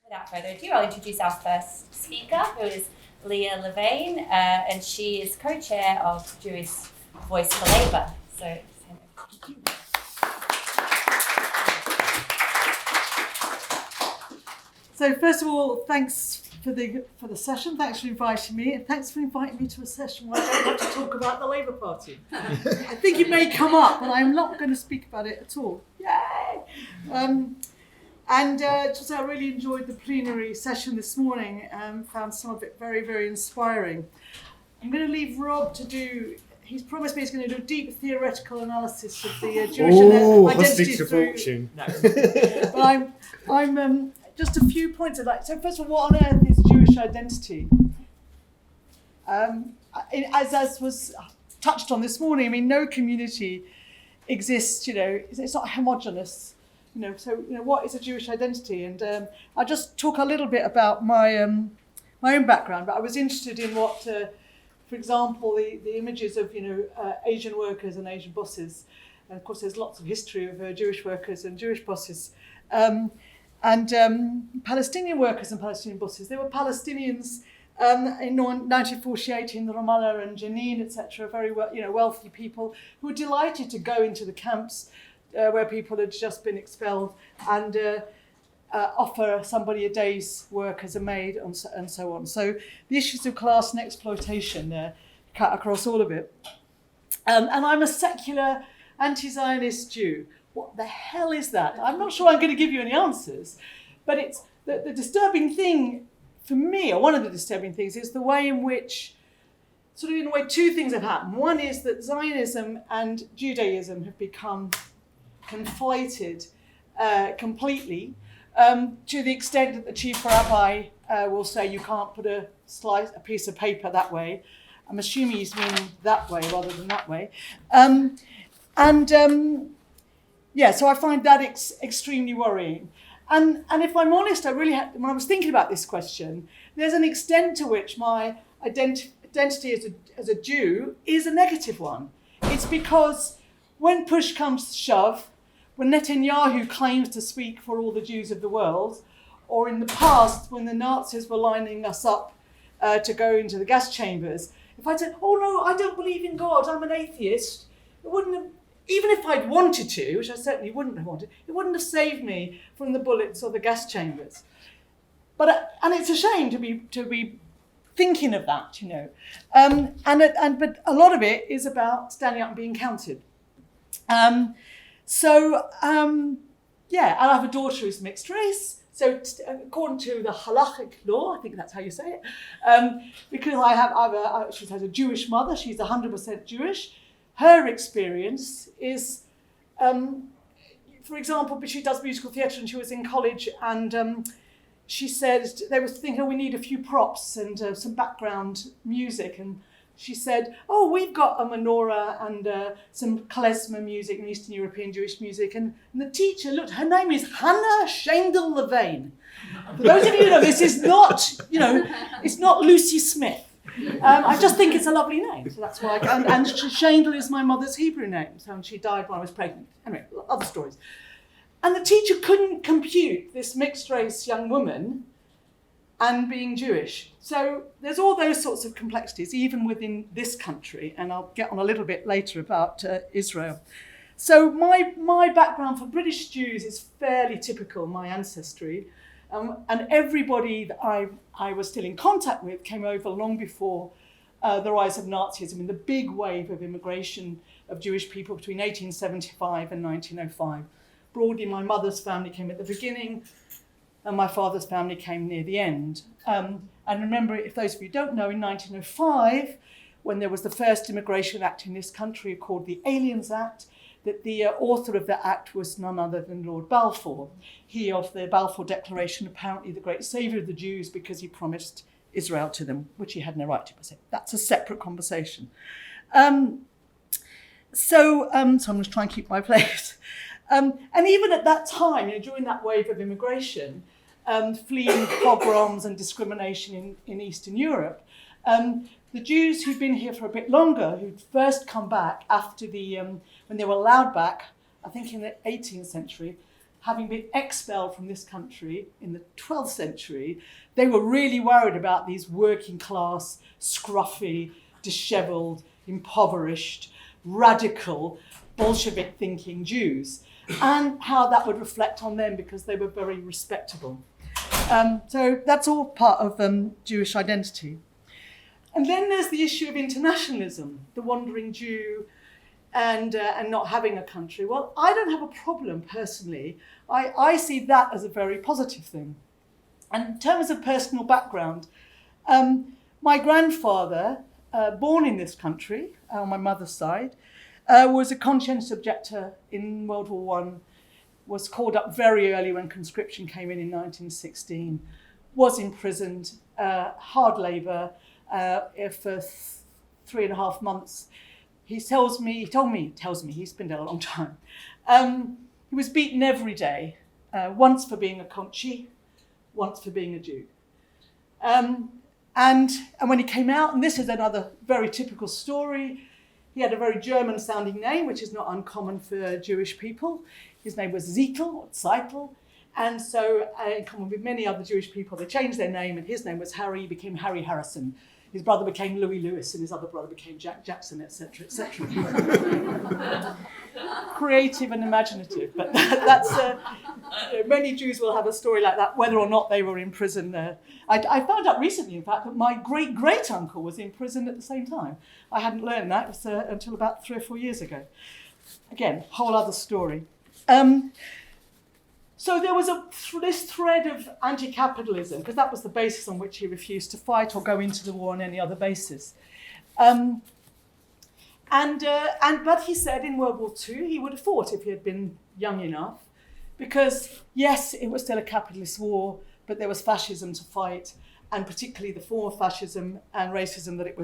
Without further ado, I'll introduce our first speaker, who is Leah Levane, and she is co-chair of Jewish Voice for Labour. So, first of all, thanks for the session. Thanks for inviting me, and thanks for inviting me to a session where I don't have to talk about the Labour Party. I think it may come up, but I'm not going to speak about it at all. Yay! Just I really enjoyed the plenary session this morning and found some of it very, very inspiring. I'm going to leave Rob to do. He's promised me he's going to do a deep theoretical analysis of the Jewish identity through. No, but I'm just a few points I'd like. So first of all, what on earth is Jewish identity? As was touched on this morning, I mean, no community exists. It's not homogenous. What is a Jewish identity? And I'll just talk a little bit about my own background. But I was interested in what, for example, the images of Asian workers and Asian bosses. And of course, there's lots of history of Jewish workers and Jewish bosses. And Palestinian workers and Palestinian bosses. There were Palestinians in 1948 in Ramallah and Jenin, etc. Very wealthy people who were delighted to go into the camps where people had just been expelled and offer somebody a day's work as a maid and so on. So the issues of class and exploitation cut across all of it. And I'm a secular anti-Zionist Jew. What the hell is that? I'm not sure I'm going to give you any answers, but it's the disturbing thing for me, or one of the disturbing things, is the way in which, in a way, two things have happened. One is that Zionism and Judaism have become conflated completely, to the extent that the chief rabbi will say you can't put a piece of paper that way. I'm assuming he's meaning that way rather than that way. So I find that extremely worrying. And if I'm honest, I really when I was thinking about this question, there's an extent to which my identity as a Jew is a negative one. It's because when push comes to shove, when Netanyahu claims to speak for all the Jews of the world, or in the past when the Nazis were lining us up to go into the gas chambers, if I'd said, oh no, I don't believe in God, I'm an atheist, it wouldn't have, even if I'd wanted to, which I certainly wouldn't have wanted, it wouldn't have saved me from the bullets or the gas chambers. But it's a shame to be thinking of that, but a lot of it is about standing up and being counted. And I have a daughter who's mixed race. So according to the halachic law, I think that's how you say it, because she has a Jewish mother, she's 100% Jewish. Her experience is, for example, she does musical theatre and she was in college and she said, they were thinking, we need a few props and some background music. And she said, we've got a menorah and some klezmer music and Eastern European Jewish music. And the teacher looked, her name is Hannah Shandel Levane. For those of you who know, this is not, it's not Lucy Smith. I just think it's a lovely name, so that's why. And Shandel is my mother's Hebrew name, so she died when I was pregnant. Anyway, other stories. And the teacher couldn't compute this mixed race young woman and being Jewish. So there's all those sorts of complexities, even within this country, and I'll get on a little bit later about Israel. So my background for British Jews is fairly typical, my ancestry, and everybody that I was still in contact with came over long before the rise of Nazism and the big wave of immigration of Jewish people between 1875 and 1905. Broadly, my mother's family came at the beginning, and my father's family came near the end. And remember, if those of you don't know, in 1905, when there was the first immigration act in this country called the Aliens Act, that the author of the act was none other than Lord Balfour. He of the Balfour Declaration, apparently the great saviour of the Jews because he promised Israel to them, which he had no right to. That's a separate conversation. So I'm going to try and keep my place. And even at that time, during that wave of immigration, fleeing pogroms and discrimination in Eastern Europe, the Jews who'd been here for a bit longer, who'd first come back after when they were allowed back, I think in the 18th century, having been expelled from this country in the 12th century, they were really worried about these working class, scruffy, dishevelled, impoverished, radical, Bolshevik thinking Jews, and how that would reflect on them because they were very respectable. So that's all part of Jewish identity. And then there's the issue of internationalism, the wandering Jew, and not having a country. Well, I don't have a problem personally. I see that as a very positive thing. And in terms of personal background, my grandfather, born in this country, on my mother's side, was a conscientious objector in World War I, was called up very early when conscription came in 1916, was imprisoned, hard labour for 3.5 months. He tells me, he's been there a long time. He was beaten every day, once for being a Conchi, once for being a Jew. And when he came out, and this is another very typical story, he had a very German-sounding name, which is not uncommon for Jewish people. His name was Zeitel, and so in common with many other Jewish people, they changed their name, and his name was Harry, he became Harry Harrison. His brother became Louis Lewis, and his other brother became Jack Jackson, etc., etc. Creative and imaginative, but that's many Jews will have a story like that, whether or not they were in prison. I found out recently, in fact, that my great-great-uncle was in prison at the same time. I hadn't learned that until about 3 or 4 years ago. Again, whole other story. So there was this thread of anti-capitalism, because that was the basis on which he refused to fight or go into the war on any other basis. But he said in World War II he would have fought if he had been young enough, because yes, it was still a capitalist war, but there was fascism to fight, and particularly the form of fascism and racism that it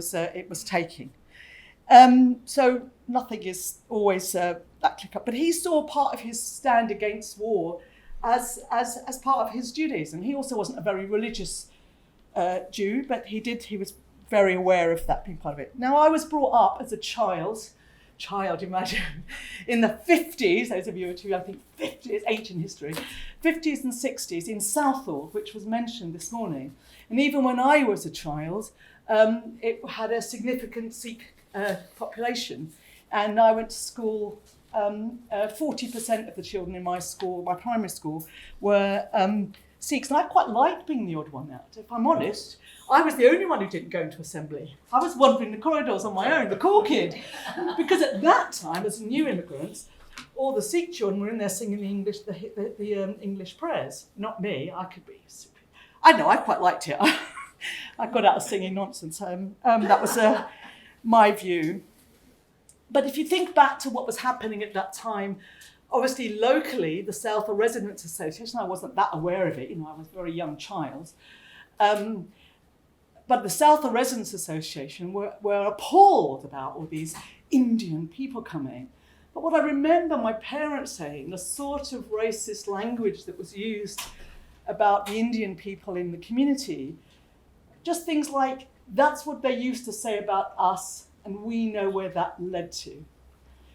was taking. So nothing is always that clear cut. But he saw part of his stand against war as part of his Judaism. He also wasn't a very religious Jew, but he was very aware of that being part of it. Now, I was brought up as a child, imagine, in the 50s, those of you who I think 50 is ancient history, 50s and 60s in Southall, which was mentioned this morning. And even when I was a child, it had a significant Sikh population. And I went to school, 40% of the children in my school, my primary school, were Sikhs. And I quite liked being the odd one out. If I'm honest, I was the only one who didn't go into assembly. I was wandering the corridors on my own, the cool kid. Because at that time, as new immigrants, all the Sikh children were in there singing the English prayers. Not me, I could be stupid. I know, I quite liked it. I got out of singing nonsense. That was my view. But if you think back to what was happening at that time, obviously locally, the South Residents Association, I wasn't that aware of it, I was a very young child. But the South Residents Association were appalled about all these Indian people coming. But what I remember my parents saying, the sort of racist language that was used about the Indian people in the community, just things like, that's what they used to say about us, and we know where that led to.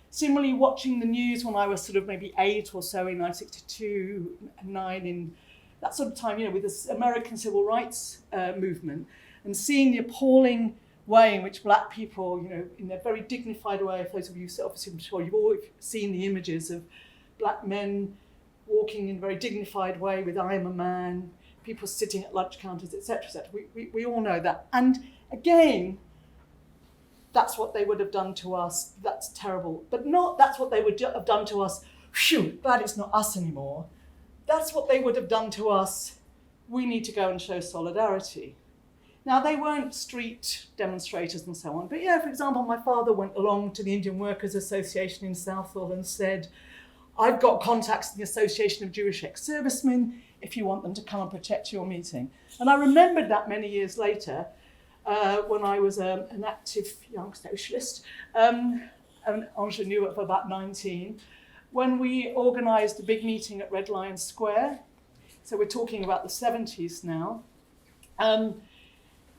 Similarly, watching the news when I was sort of maybe 8 or so in 1962, 9, in that sort of time, with this American civil rights movement, and seeing the appalling way in which black people, in their very dignified way, for those of you, obviously I'm sure you've all seen the images of black men walking in a very dignified way with I am a man, people sitting at lunch counters, etc., etc. We all know that. And again, that's what they would have done to us, that's terrible. But not that's what they would have done to us, phew, glad it's not us anymore. That's what they would have done to us, we need to go and show solidarity. Now, they weren't street demonstrators and so on, but for example, my father went along to the Indian Workers Association in Southall and said, I've got contacts in the Association of Jewish Ex-Servicemen if you want them to come and protect your meeting. And I remembered that many years later, when I was an active young socialist, an ingenue of about 19, when we organised a big meeting at Red Lion Square. So we're talking about the 70s now. And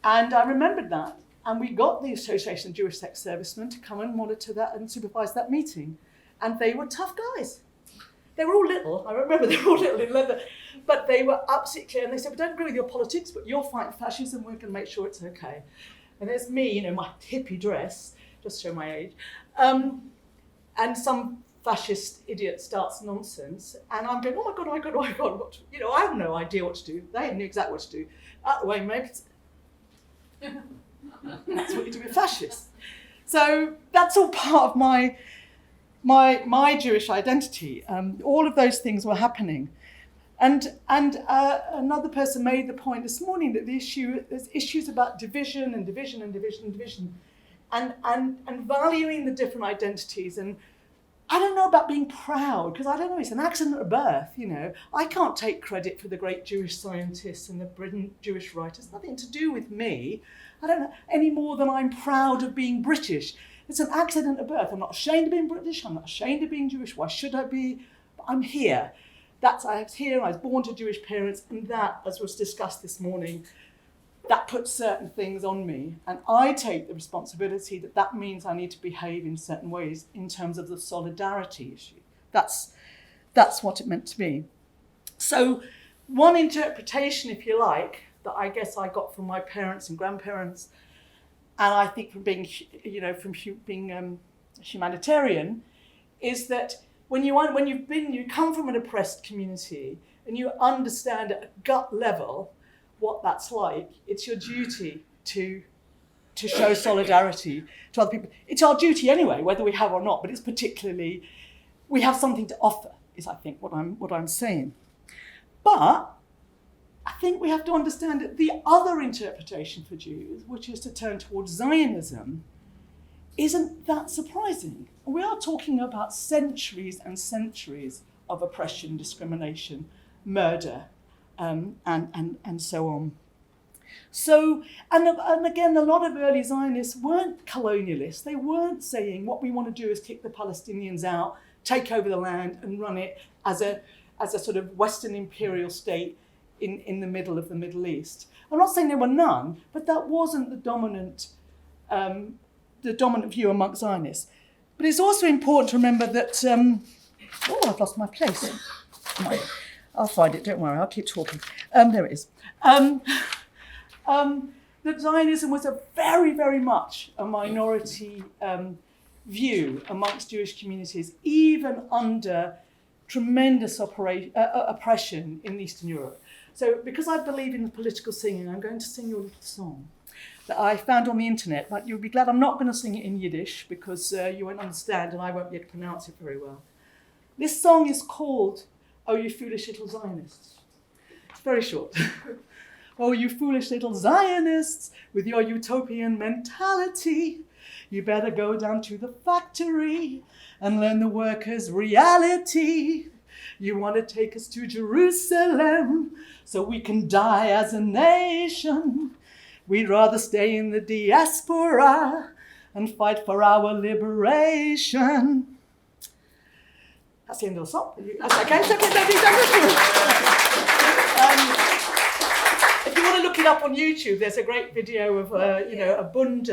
I remembered that. And we got the Association of Jewish Ex-Servicemen to come and monitor that and supervise that meeting. And they were tough guys. They were all little. I remember they were all little in leather. But they were absolutely clear. And they said, we don't agree with your politics, but you're fighting fascism. We're going to make sure it's okay. And there's me, my hippie dress, just to show my age. And some fascist idiot starts nonsense. And I'm going, oh my God. I have no idea what to do. They knew exactly what to do. Out the way, maybe. That's what you do with fascists. So that's all part of my Jewish identity. All of those things were happening. And another person made the point this morning that there's issues about division and valuing the different identities. And I don't know about being proud, because I don't know, it's an accident of birth, I can't take credit for the great Jewish scientists and the brilliant Jewish writers. Nothing to do with me. I don't know, any more than I'm proud of being British. It's an accident of birth. I'm not ashamed of being British. I'm not ashamed of being Jewish. Why should I be? But I'm here. I was here. I was born to Jewish parents. And that, as was discussed this morning, that puts certain things on me. And I take the responsibility that means I need to behave in certain ways in terms of the solidarity issue. That's what it meant to me. So one interpretation, if you like, that I guess I got from my parents and grandparents, and I think from being, being humanitarian, is that when you come from an oppressed community and you understand at a gut level what that's like, it's your duty to show solidarity to other people. It's our duty anyway, whether we have or not, but it's particularly, we have something to offer, is I think what I'm saying. But I think we have to understand that the other interpretation for Jews, which is to turn towards Zionism, isn't that surprising. We are talking about centuries and centuries of oppression, discrimination, murder, and so on. So, and again, a lot of early Zionists weren't colonialists. They weren't saying what we want to do is kick the Palestinians out, take over the land, and run it as a sort of Western imperial state in the middle of the Middle East. I'm not saying there were none, but that wasn't the dominant view amongst Zionists. But it's also important to remember that, I've lost my place. I'll find it, don't worry, I'll keep talking. There it is. That Zionism was a very, very much a minority view amongst Jewish communities, even under tremendous oppression in Eastern Europe. So because I believe in political singing, I'm going to sing you a little song that I found on the internet, but you'll be glad I'm not going to sing it in Yiddish because you won't understand and I won't be able to pronounce it very well. This song is called Oh You Foolish Little Zionists. It's very short. Oh you foolish little Zionists with your utopian mentality, you better go down to the factory and learn the workers' reality. You want to take us to Jerusalem so we can die as a nation. We'd rather stay in the diaspora and fight for our liberation. That's the end of the song. That's okay. If you want to look it up on YouTube, there's a great video of a Bund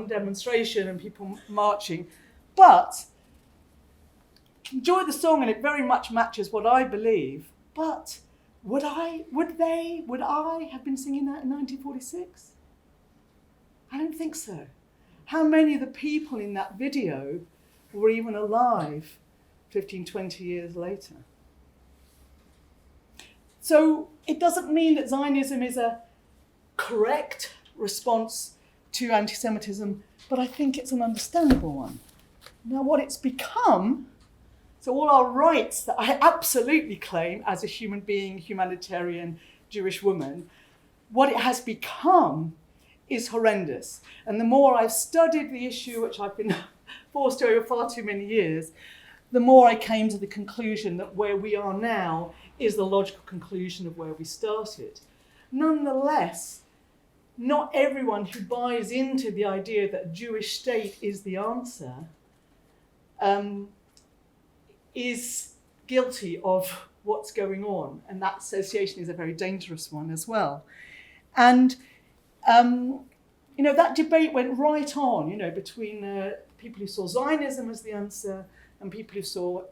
demonstration and people marching. But enjoy the song, and it very much matches what I believe. But would I have been singing that in 1946? I don't think so. How many of the people in that video were even alive 15, 20 years later? So it doesn't mean that Zionism is a correct response to anti-Semitism, but I think it's an understandable one. Now what it's become, so all our rights that I absolutely claim as a human being, humanitarian, Jewish woman, what it has become is horrendous. And the more I've studied the issue, which I've been forced to over far too many years, the more I came to the conclusion that where we are now is the logical conclusion of where we started. Nonetheless, not everyone who buys into the idea that a Jewish state is the answer is guilty of what's going on. And that association is a very dangerous one as well. And, that debate went right on, between people who saw Zionism as the answer and people who saw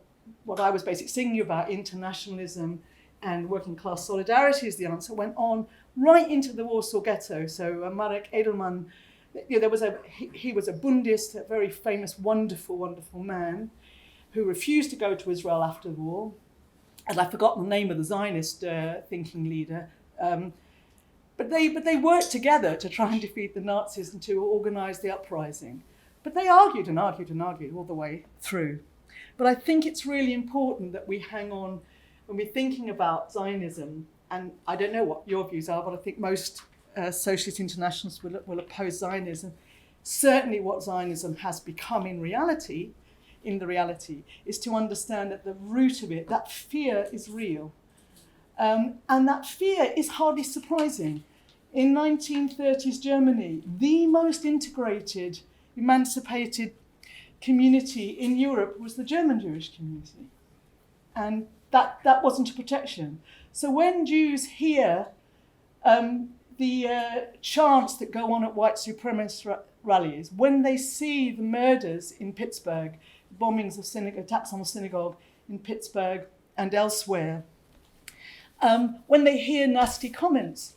what I was basically singing about, internationalism and working class solidarity is the answer, went on right into the Warsaw Ghetto. So Marek Edelman, he was a Bundist, a very famous, wonderful, wonderful man who refused to go to Israel after the war. And I've forgotten the name of the Zionist thinking leader. But they worked together to try and defeat the Nazis and to organise the uprising. But they argued and argued and argued all the way through. But I think it's really important that we hang on when we're thinking about Zionism. And I don't know what your views are, but I think most socialist internationalists will oppose Zionism. Certainly what Zionism has become in the reality, is to understand at the root of it, that fear is real. And that fear is hardly surprising. In 1930s Germany, the most integrated, emancipated community in Europe was the German Jewish community. And that wasn't a protection. So when Jews hear the chants that go on at white supremacist rallies, when they see the murders in Pittsburgh, bombings of attacks on the synagogue in Pittsburgh and elsewhere, when they hear nasty comments,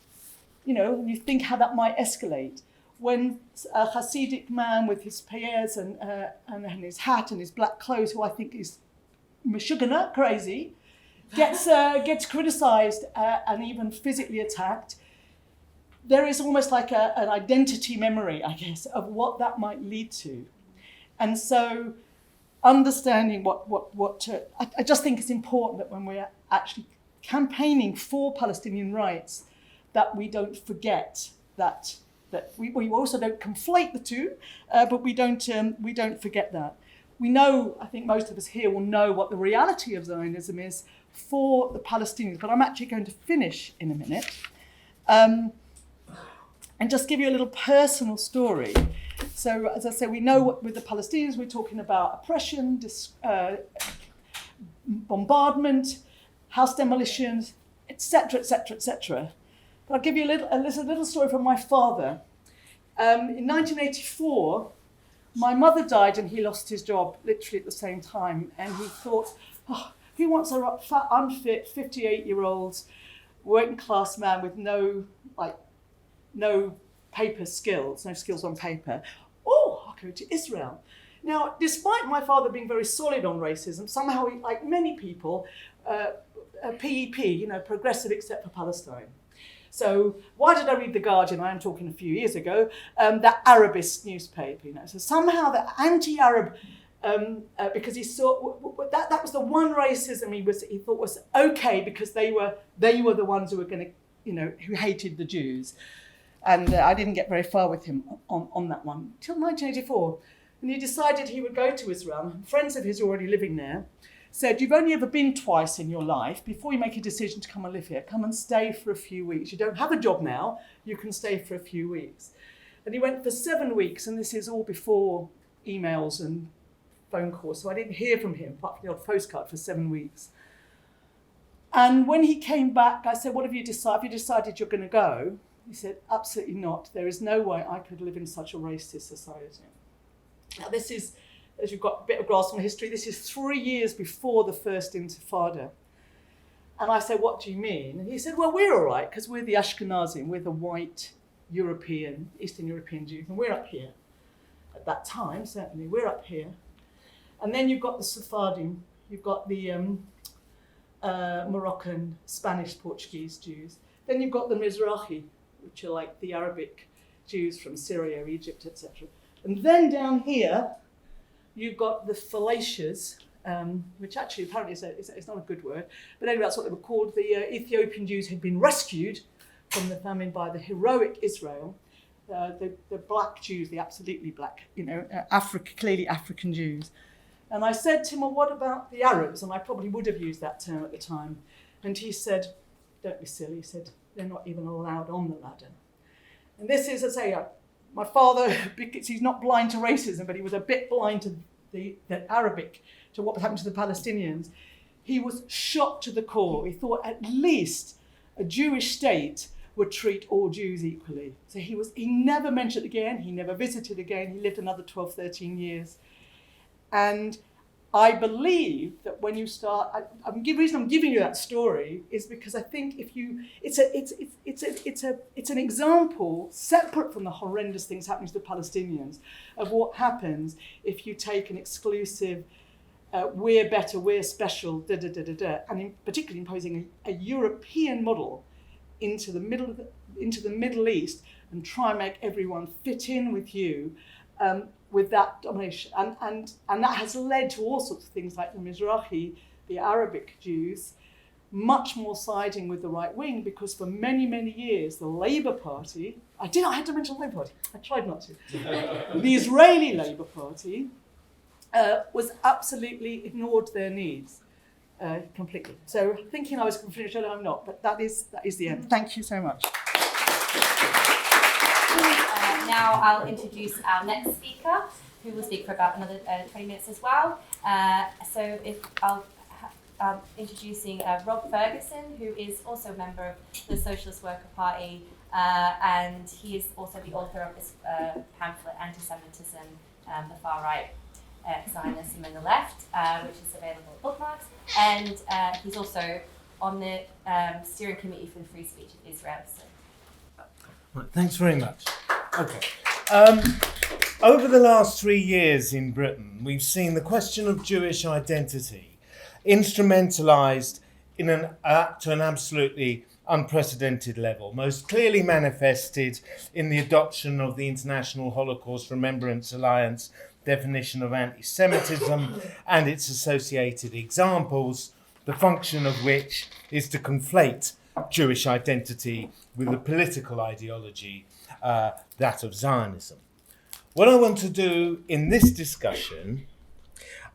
you think how that might escalate. When a Hasidic man with his payers and his hat and his black clothes, who I think is Meshuggah, crazy, gets criticised and even physically attacked, there is almost like an identity memory, I guess, of what that might lead to. And so understanding I just think it's important that when we're actually campaigning for Palestinian rights, that we don't forget that we also don't conflate the two, but we don't forget that. We know, I think most of us here will know what the reality of Zionism is for the Palestinians, but I'm actually going to finish in a minute and just give you a little personal story. So, as I say, we know with the Palestinians, we're talking about oppression, bombardment, house demolitions, etc., etc., etc. But I'll give you a little story from my father. In 1984, my mother died and he lost his job literally at the same time. And he thought, who wants a fat, unfit, 58-year-old working class man with no paper skills, no skills on paper? Oh, I'll go to Israel. Now, despite my father being very solid on racism, somehow, like many people, PEP, progressive except for Palestine. So why did I read The Guardian? I am talking a few years ago, that Arabist newspaper. So somehow the anti-Arab, because he saw that was the one racism he thought was okay, because they were the ones who were going to, who hated the Jews. And I didn't get very far with him on that one till 1984. And he decided he would go to Israel. Friends of his already living there said, you've only ever been twice in your life. Before you make a decision to come and live here, come and stay for a few weeks. You don't have a job now, you can stay for a few weeks. And he went for 7 weeks, and this is all before emails and phone calls, so I didn't hear from him, apart from the odd postcard, for 7 weeks. And when he came back, I said, what have you decided? Have you decided you're going to go? He said, absolutely not. There is no way I could live in such a racist society. Now this is, as you've got a bit of grasp on history, this is 3 years before the first Intifada. And I said, what do you mean? And he said, well, we're all right, because we're the Ashkenazim, we're the white European, Eastern European Jews, and we're up here. At that time, certainly, we're up here. And then you've got the Sephardim, you've got the Moroccan, Spanish, Portuguese Jews. Then you've got the Mizrahi, which are like the Arabic Jews from Syria, Egypt, etc. And then down here, you've got the Falashas, which actually apparently is not a good word, but anyway, that's what they were called. The Ethiopian Jews had been rescued from the famine by the heroic Israel. The black Jews, the absolutely black, clearly African Jews. And I said to him, well, what about the Arabs? And I probably would have used that term at the time. And he said, don't be silly. He said, they're not even allowed on the ladder. And this is, as I say, my father, because he's not blind to racism, but he was a bit blind to the Arabic, to what was happening to the Palestinians. He was shocked to the core. He thought at least a Jewish state would treat all Jews equally. So he never mentioned it again. He never visited again. He lived another 12, 13 years. And I believe that when you start, the reason I'm giving you that story is because I think it's an example separate from the horrendous things happening to the Palestinians of what happens if you take an exclusive, we're better, we're special, and particularly imposing a European model into the Middle East and try and make everyone fit in with you. With that domination, and that has led to all sorts of things like the Mizrahi, the Arabic Jews, much more siding with the right wing, because for many, many years the Labour Party, I had to mention the Labour Party, I tried not to, the Israeli Labour Party was absolutely ignored their needs completely. So thinking I was going to finish earlier, I'm not, but that is the end. Thank you so much. Now I'll introduce our next speaker, who will speak for about another 20 minutes as well. I'm introducing Rob Ferguson, who is also a member of the Socialist Worker Party, and he is also the author of this pamphlet, Antisemitism, the far right, Zionism and the left, which is available at bookmarks. And he's also on the steering committee for the free speech of Israel. So. Right, thanks very much. Okay. Over the last 3 years in Britain, we've seen the question of Jewish identity instrumentalised to an absolutely unprecedented level, most clearly manifested in the adoption of the International Holocaust Remembrance Alliance definition of anti-Semitism and its associated examples, the function of which is to conflate Jewish identity with the political ideology, that of Zionism. What I want to do in this discussion,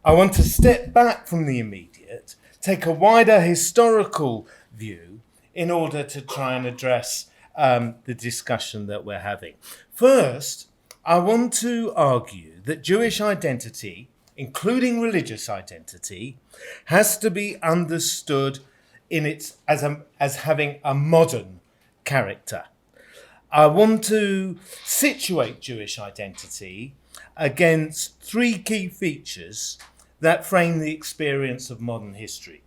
I want to step back from the immediate, take a wider historical view in order to try and address the discussion that we're having. First, I want to argue that Jewish identity, including religious identity, has to be understood as having a modern character. I want to situate Jewish identity against 3 key features that frame the experience of modern history.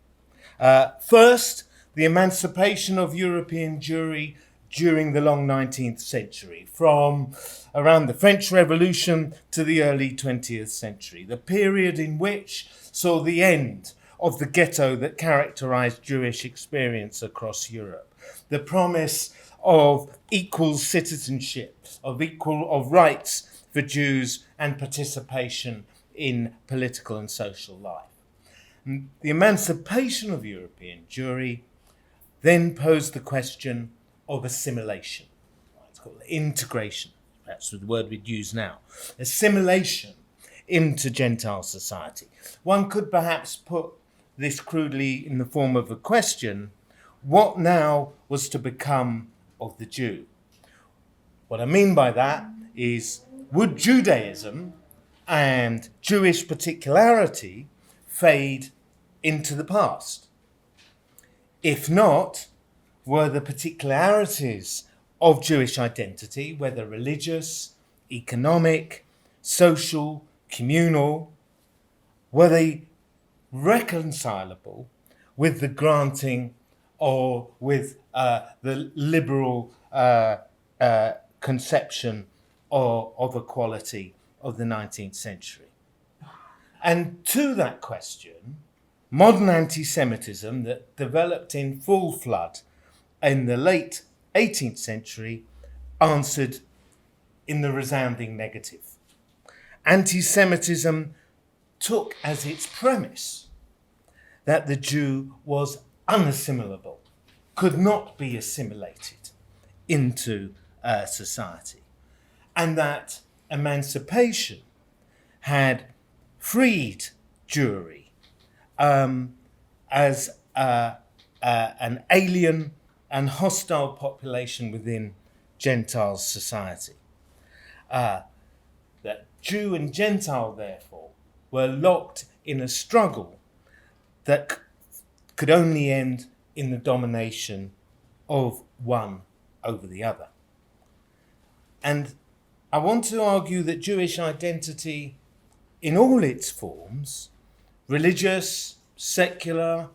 First, the emancipation of European Jewry during the long 19th century, from around the French Revolution to the early 20th century, the period in which saw the end of the ghetto that characterized Jewish experience across Europe, the promise of equal citizenship, of rights for Jews and participation in political and social life. And the emancipation of European Jewry then posed the question of assimilation. It's called integration. That's the word we'd use now. Assimilation into Gentile society. One could perhaps put this crudely in the form of a question: what now was to become of the Jew? What I mean by that is, would Judaism and Jewish particularity fade into the past? If not, were the particularities of Jewish identity, whether religious, economic, social, communal, were they reconcilable with the granting or with the liberal conception of equality of the 19th century? And to that question, modern anti-Semitism that developed in full flood in the late 18th century answered in the resounding negative. Anti-Semitism took as its premise that the Jew was unassimilable, could not be assimilated into society, and that emancipation had freed Jewry as an alien and hostile population within Gentile society. That Jew and Gentile, therefore, were locked in a struggle that could only end in the domination of one over the other. And I want to argue that Jewish identity, in all its forms, religious, secular,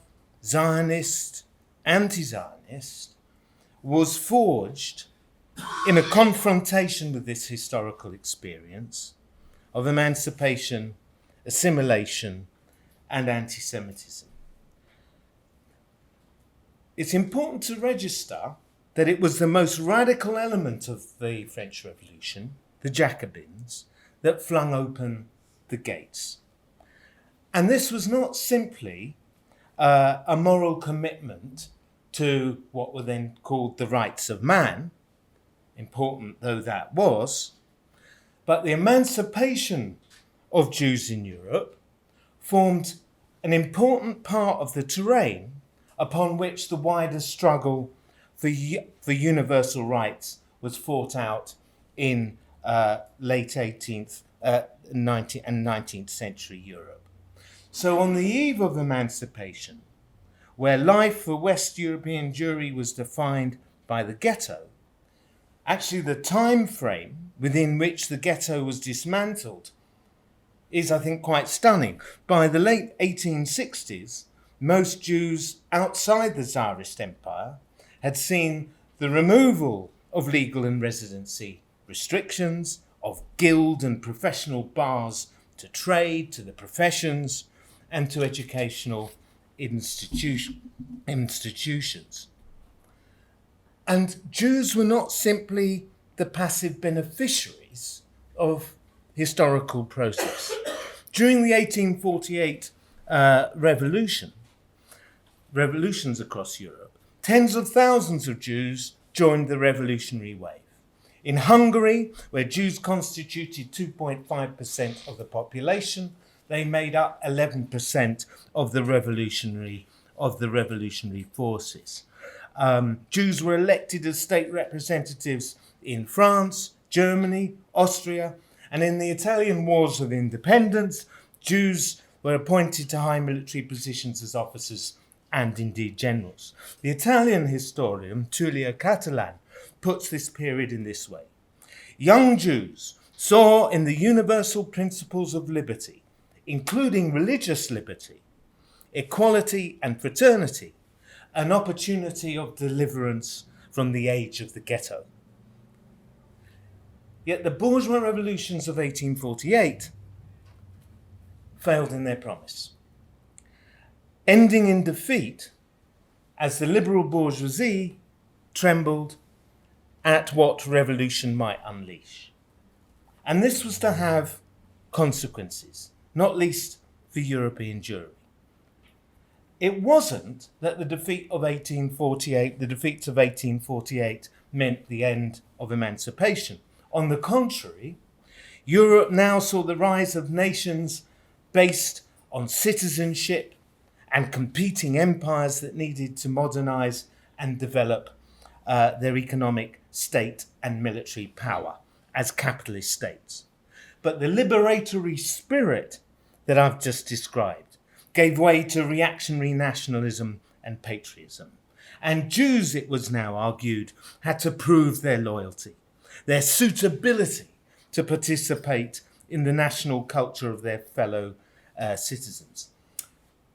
Zionist, anti-Zionist, was forged in a confrontation with this historical experience of emancipation, assimilation, and anti-Semitism. It's important to register that it was the most radical element of the French Revolution, the Jacobins, that flung open the gates. And this was not simply a moral commitment to what were then called the rights of man, important though that was, but the emancipation of Jews in Europe formed an important part of the terrain upon which the wider struggle for universal rights was fought out in late 18th and 19th century Europe. So on the eve of emancipation, where life for West European Jewry was defined by the ghetto, actually the time frame within which the ghetto was dismantled is, I think, quite stunning. By the late 1860s, most Jews outside the Tsarist Empire had seen the removal of legal and residency restrictions, of guild and professional bars to trade, to the professions, and to educational institutions. And Jews were not simply the passive beneficiaries of historical process. During the 1848 revolutions across Europe, tens of thousands of Jews joined the revolutionary wave. In Hungary, where Jews constituted 2.5% of the population, they made up 11% of the revolutionary forces. Jews were elected as state representatives in France, Germany, Austria, and in the Italian Wars of Independence, Jews were appointed to high military positions as officers and indeed generals. The Italian historian Tullio Catalan puts this period in this way. Young Jews saw in the universal principles of liberty, including religious liberty, equality and fraternity, an opportunity of deliverance from the age of the ghetto. Yet the bourgeois revolutions of 1848 failed in their promise, ending in defeat as the liberal bourgeoisie trembled at what revolution might unleash. And this was to have consequences, not least for European Jewry. It wasn't that the defeats of 1848 meant the end of emancipation. On the contrary, Europe now saw the rise of nations based on citizenship and competing empires that needed to modernize and develop their economic, state and military power as capitalist states. But the liberatory spirit that I've just described gave way to reactionary nationalism and patriotism. And Jews, it was now argued, had to prove their loyalty, their suitability to participate in the national culture of their fellow citizens.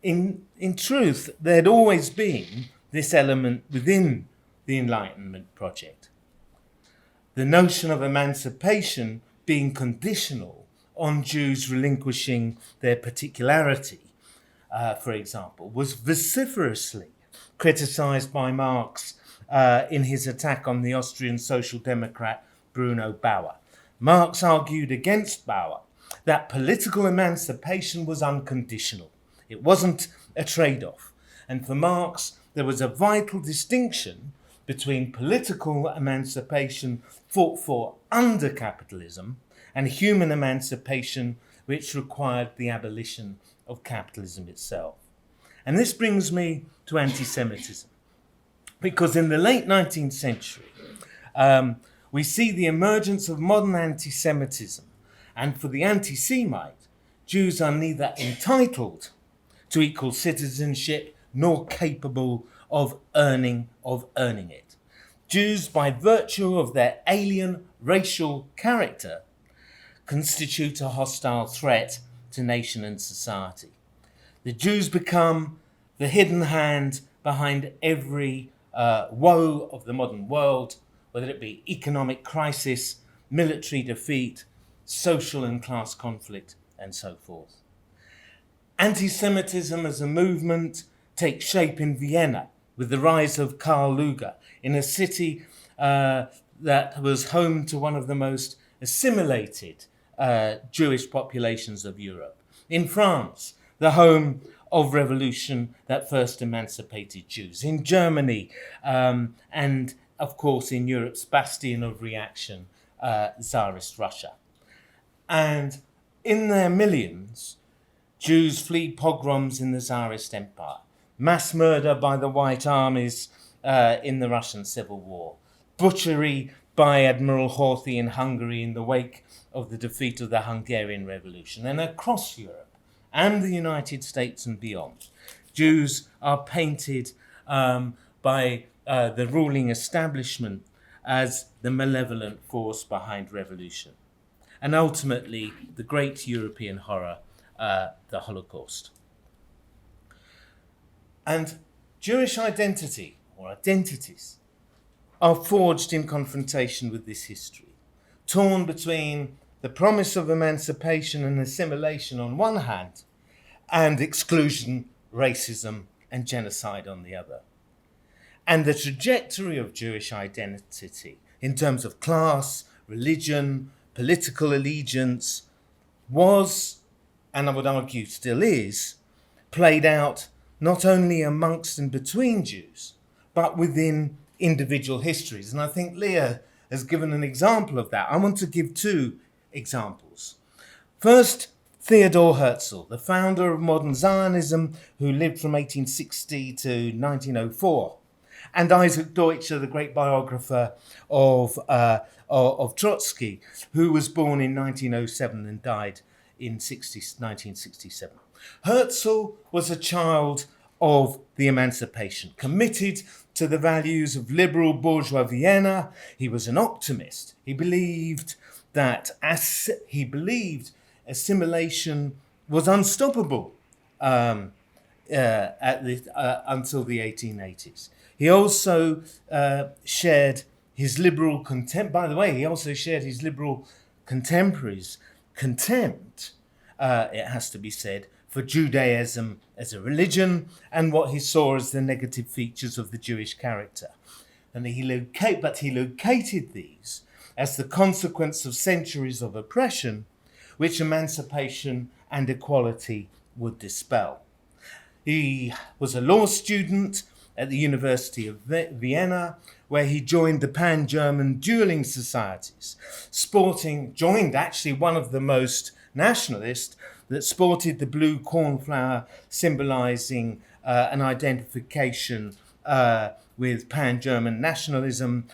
In truth, there had always been this element within the Enlightenment project. The notion of emancipation being conditional on Jews relinquishing their particularity, for example, was vociferously criticised by Marx in his attack on the Austrian social democrat Bruno Bauer. Marx argued against Bauer that political emancipation was unconditional. It wasn't a trade-off. And for Marx, there was a vital distinction between political emancipation fought for under capitalism and human emancipation which required the abolition of capitalism itself. And this brings me to anti-Semitism, because in the late 19th century, we see the emergence of modern anti-Semitism, and for the anti-Semite, Jews are neither entitled to equal citizenship nor capable of earning it. Jews, by virtue of their alien racial character, constitute a hostile threat to nation and society. The Jews become the hidden hand behind every woe of the modern world, whether it be economic crisis, military defeat, social and class conflict, and so forth. Anti-Semitism as a movement takes shape in Vienna with the rise of Karl Lueger in a city that was home to one of the most assimilated Jewish populations of Europe. In France, the home of revolution that first emancipated Jews. In Germany, and of course in Europe's bastion of reaction, Tsarist Russia. And in their millions, Jews flee pogroms in the Tsarist Empire, mass murder by the White Armies in the Russian Civil War, butchery by Admiral Horthy in Hungary in the wake of the defeat of the Hungarian Revolution. And across Europe and the United States and beyond, Jews are painted by the ruling establishment as the malevolent force behind revolution. And ultimately, the great European horror, the Holocaust. And Jewish identity, or identities, are forged in confrontation with this history, torn between the promise of emancipation and assimilation on one hand, and exclusion, racism, and genocide on the other. And the trajectory of Jewish identity in terms of class, religion, political allegiance was, and I would argue still is, played out not only amongst and between Jews, but within individual histories. And I think Leah has given an example of that. I want to give two examples. First, Theodor Herzl, the founder of modern Zionism, who lived from 1860 to 1904. And Isaac Deutscher, the great biographer of Trotsky, who was born in 1907 and died in 1967. Herzl was a child of the Emancipation, committed to the values of liberal bourgeois Vienna. He was an optimist. He believed that assimilation was unstoppable until the 1880s. He also shared his liberal contempt. By the way, he also shared his liberal contemporaries' contempt, it has to be said, for Judaism as a religion and what he saw as the negative features of the Jewish character. And he located these as the consequence of centuries of oppression, which emancipation and equality would dispel. He was a law student at the University of Vienna, where he joined the Pan-German dueling societies, joined actually one of the most nationalist that sported the blue cornflower, symbolizing an identification with Pan-German nationalism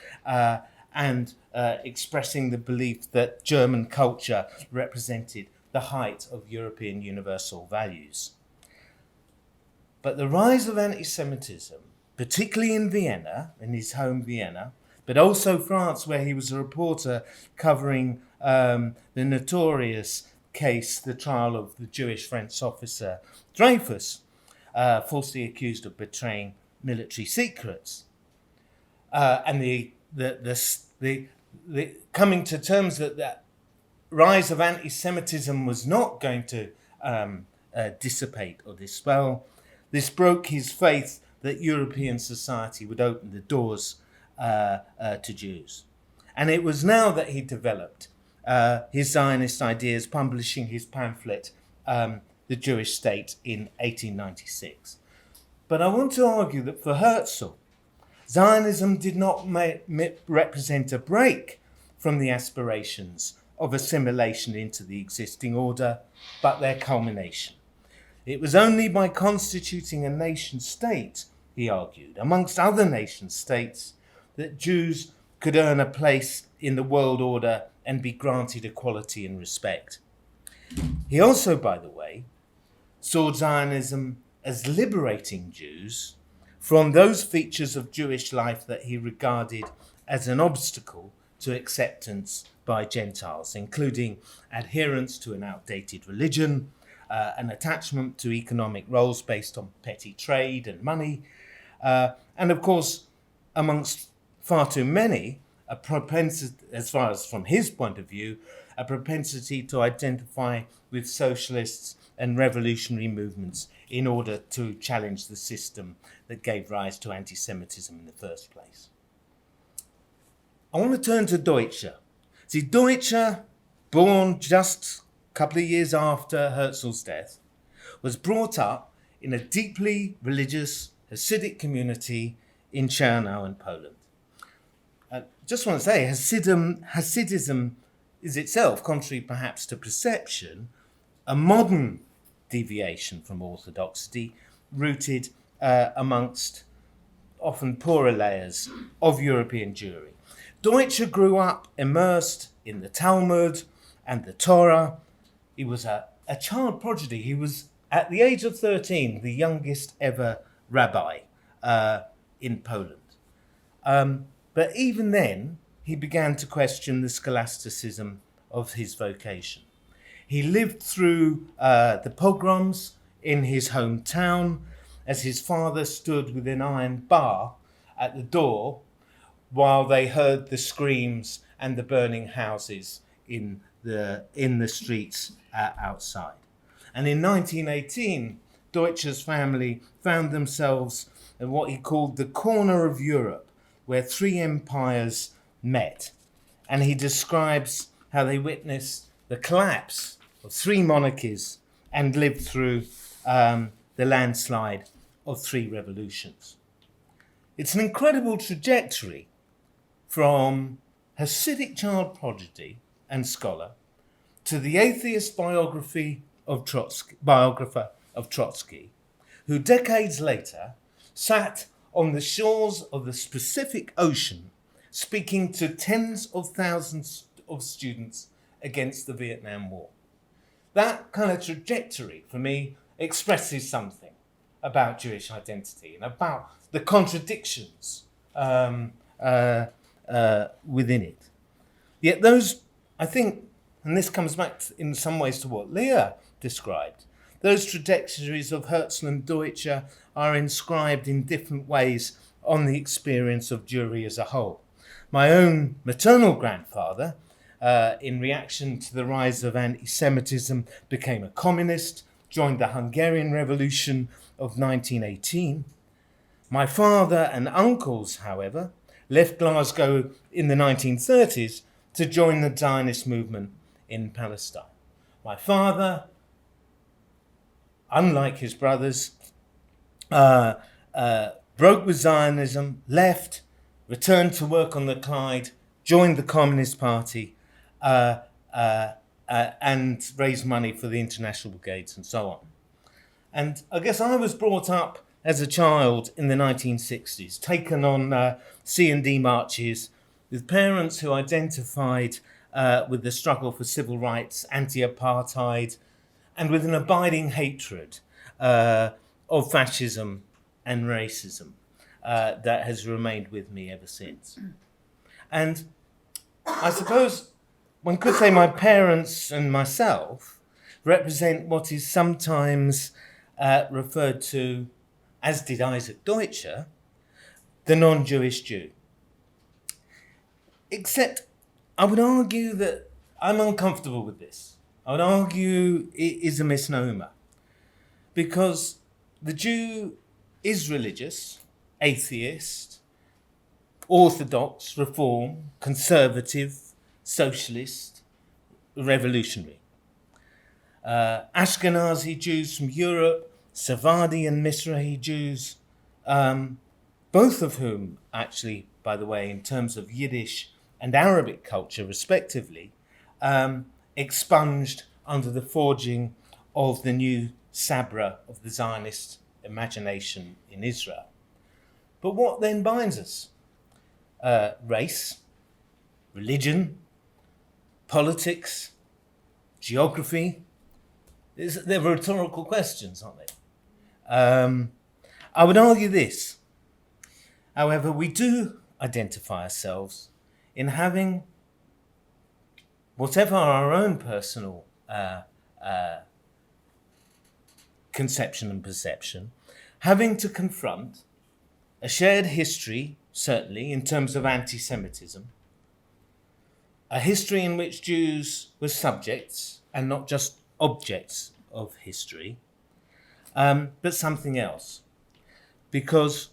and expressing the belief that German culture represented the height of European universal values. But the rise of anti-Semitism, particularly in Vienna, in his home Vienna, but also France, where he was a reporter covering the notorious case, the trial of the Jewish French officer Dreyfus, falsely accused of betraying military secrets, and the coming to terms that the rise of anti-Semitism was not going to dissipate or dispel. This broke his faith that European society would open the doors to Jews. And it was now that he developed his Zionist ideas, publishing his pamphlet, The Jewish State, in 1896. But I want to argue that for Herzl, Zionism did not represent a break from the aspirations of assimilation into the existing order, but their culmination. It was only by constituting a nation state, he argued, amongst other nation states, that Jews could earn a place in the world order and be granted equality and respect. He also, by the way, saw Zionism as liberating Jews from those features of Jewish life that he regarded as an obstacle to acceptance by Gentiles, including adherence to an outdated religion, an attachment to economic roles based on petty trade and money, and of course, amongst far too many, a propensity, as far as from his point of view, a propensity to identify with socialists and revolutionary movements in order to challenge the system that gave rise to anti-Semitism in the first place. I want to turn to Deutsche. See, Deutsche, born just a couple of years after Herzl's death, was brought up in a deeply religious Hasidic community in Czernów in Poland. Just want to say, Hasidism is itself, contrary perhaps to perception, a modern deviation from orthodoxy, rooted amongst often poorer layers of European Jewry. Deutsche grew up immersed in the Talmud and the Torah. He was a child prodigy. He was, at the age of 13, the youngest ever rabbi in Poland. But even then, he began to question the scholasticism of his vocation. He lived through the pogroms in his hometown as his father stood with an iron bar at the door while they heard the screams and the burning houses in the streets outside. And in 1918, Deutsche's family found themselves in what he called the corner of Europe, where three empires met. And he describes how they witnessed the collapse of three monarchies and lived through the landslide of three revolutions. It's an incredible trajectory from Hasidic child prodigy and scholar to the atheist biographer of Trotsky, who decades later sat on the shores of the Pacific Ocean speaking to tens of thousands of students against the Vietnam War. That kind of trajectory, for me, expresses something about Jewish identity and about the contradictions within it. Yet those, I think, and this comes back in some ways to what Leah described, those trajectories of Herzl and Deutsche are inscribed in different ways on the experience of Jewry as a whole. My own maternal grandfather, in reaction to the rise of anti-Semitism, became a communist, joined the Hungarian Revolution of 1918. My father and uncles, however, left Glasgow in the 1930s to join the Zionist movement in Palestine. My father, unlike his brothers, broke with Zionism, left, returned to work on the Clyde, joined the Communist Party, and raised money for the international brigades and so on. And I guess I was brought up as a child in the 1960s, taken on C&D marches with parents who identified with the struggle for civil rights, anti-apartheid, and with an abiding hatred of fascism and racism that has remained with me ever since. And I suppose one could say my parents and myself represent what is sometimes referred to, as did Isaac Deutsche, the non-Jewish Jew. Except I would argue that I'm uncomfortable with this. I would argue it is a misnomer, because the Jew is religious, atheist, orthodox, reform, conservative, socialist, revolutionary. Ashkenazi Jews from Europe, Sephardi and Mizrahi Jews, both of whom actually, by the way, in terms of Yiddish and Arabic culture respectively, expunged under the forging of the new Sabra of the Zionist imagination in Israel. But what then binds us? Race, religion, politics, geography. They're rhetorical questions, aren't they? I would argue this. However, we do identify ourselves in having, whatever our own personal conception and perception, having to confront a shared history, certainly in terms of anti-Semitism, a history in which Jews were subjects and not just objects of history, but something else. Because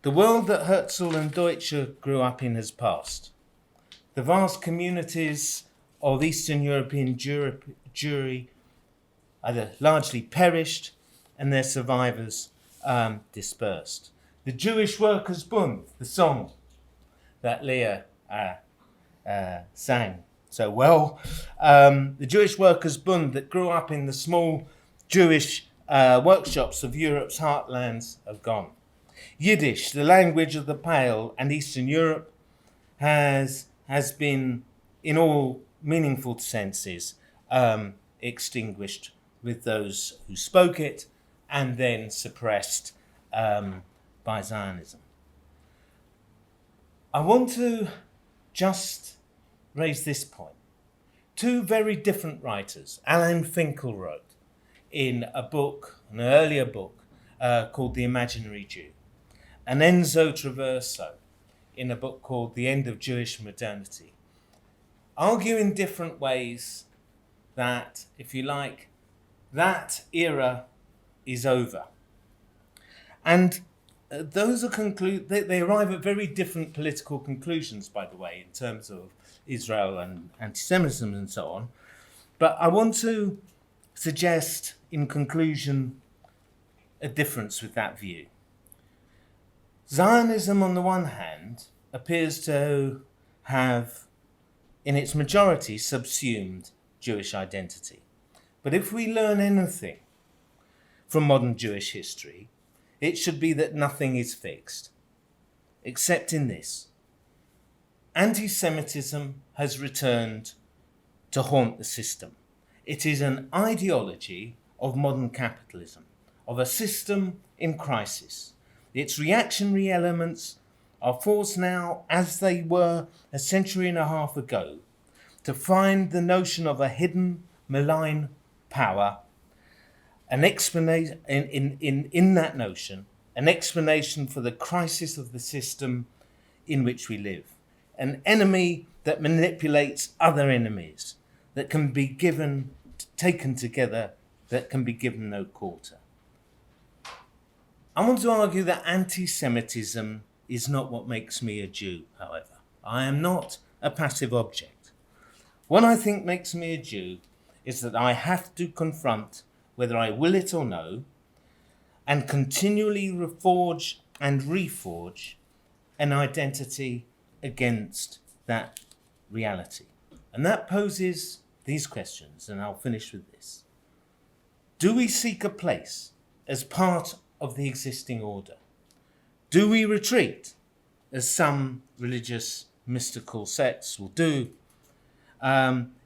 the world that Herzl and Deutsche grew up in has passed. The vast communities of Eastern European Jewry either largely perished and their survivors dispersed. The Jewish Workers' Bund, the song that Leah sang so well, the Jewish Workers' Bund that grew up in the small Jewish workshops of Europe's heartlands have gone. Yiddish, the language of the Pale and Eastern Europe, has been, in all meaningful senses, extinguished with those who spoke it and then suppressed by Zionism. I want to just raise this point. Two very different writers, Alan Finkel wrote in a book, an earlier book, called The Imaginary Jew, and Enzo Traverso in a book called The End of Jewish Modernity, argue in different ways that, if you like, that era is over. And those are they arrive at very different political conclusions, by the way, in terms of Israel and anti-Semitism and so on. But I want to suggest, in conclusion, a difference with that view. Zionism, on the one hand, appears to have, in its majority, subsumed Jewish identity. But if we learn anything from modern Jewish history, it should be that nothing is fixed, except in this. Anti-Semitism has returned to haunt the system. It is an ideology of modern capitalism, of a system in crisis. Its reactionary elements are forced now, as they were a century and a half ago, to find the notion of a hidden, malign power, an explanation in that notion, an explanation for the crisis of the system in which we live, an enemy that manipulates other enemies, that can be taken together, that can be given no quarter. I want to argue that anti-Semitism is not what makes me a Jew, however. I am not a passive object. What I think makes me a Jew is that I have to confront, whether I will it or no, and continually reforge and reforge an identity against that reality. And that poses these questions, and I'll finish with this. Do we seek a place as part of the existing order? Do we retreat, as some religious mystical sects will do,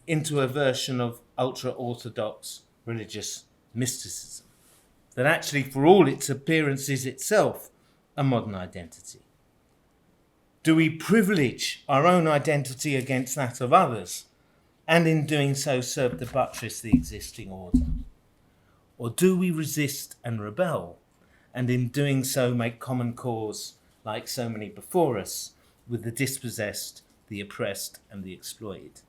into a version of ultra-orthodox religious mysticism that actually, for all its appearance, is itself a modern identity? Do we privilege our own identity against that of others, and in doing so serve to buttress the existing order? Or do we resist and rebel, and in doing so make common cause, like so many before us, with the dispossessed, the oppressed, and the exploited?